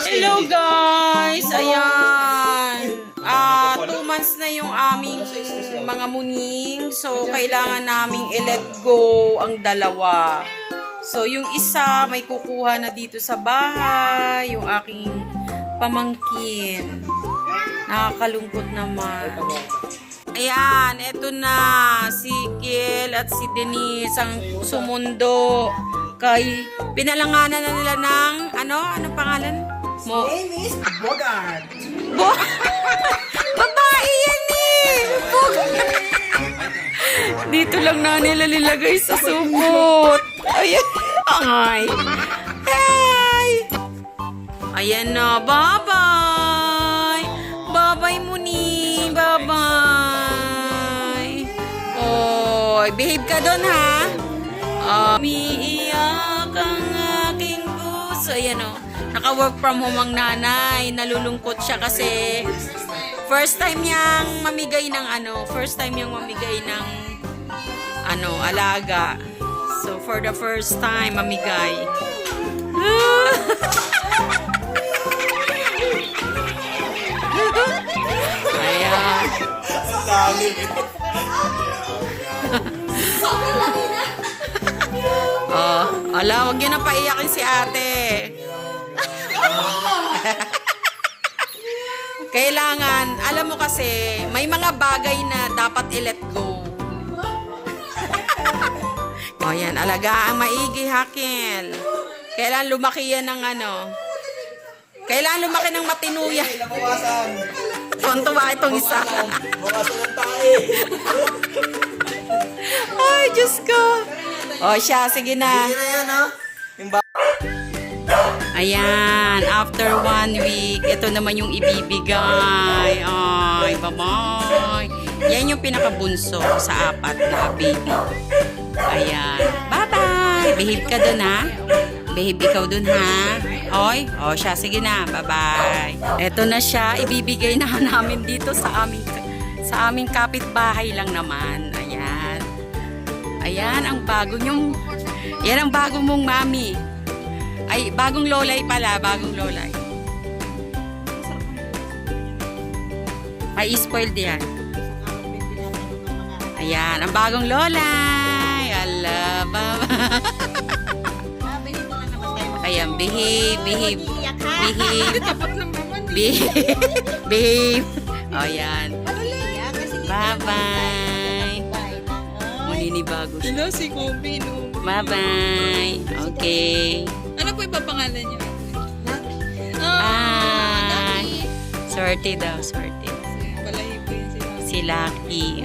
Hello guys! Ayan. 2 months na yung aming mga muning. So, kailangan naming i-let go ang dalawa. So, yung isa may kukuha na dito sa bahay. Yung aking pamangkin. Nakakalungkot naman. Ayan, eto na. Si Kiel at si Denise ang sumundo. Kay pinalanganan na nila ng anong pangalan? Mo. Name is Bogart. Babae yan eh. Dito lang na nila nilagay sa sumot. Ayan. Ay. Hey. Ayan na. Bye-bye. Bye-bye Muni. Bye-bye. Oh, behave ka doon ha. Umiiyak ang aking puso. Ayan o. Naka-work from home ang nanay. Nalulungkot siya kasi first time niyang mamigay ng alaga. So, for the first time, mamigay. Ayan. Ala, wag yun na paiyakin si ate. Kailangan, alam mo kasi, may mga bagay na dapat i-let go. O yan, alagaan maigi, Hakel. Kailangan lumaki yan ng kailangan lumaki ng matinuya. Nabawasan. Tuntua itong isa. Bawasan ng tae. Ay, Diyos ko. O siya, sige na. Hindi na yan, ha? Yung Ayan, after 1 week, ito naman yung ibibigay. Ay, bye-bye. Yan yung pinakabunso sa 4 na baby. Ayan. Bye-bye. Behave ka dun, ha? Behave ikaw dun, ha? Oy, o siya, sige na. Bye-bye. Ito na siya. Ibibigay na namin dito sa aming kapitbahay lang naman. Ayan. Ayan, ang bago nyong... Yan ang bagong mong mami. Ay, bagong lolay pala. Bagong lolay. Ay, spoiled yan. Ayan, ang bagong lolay. Ala, baba. Ayan, behave. Behave. Behave. O, yan. Bye-bye. Maninibago siya. Hello, si Kobe, no? Bye-bye. Okay. Ano po iba pangalan niyo? Ah, swerte daw, swerte. Balahibo yun sila. Si Lucky.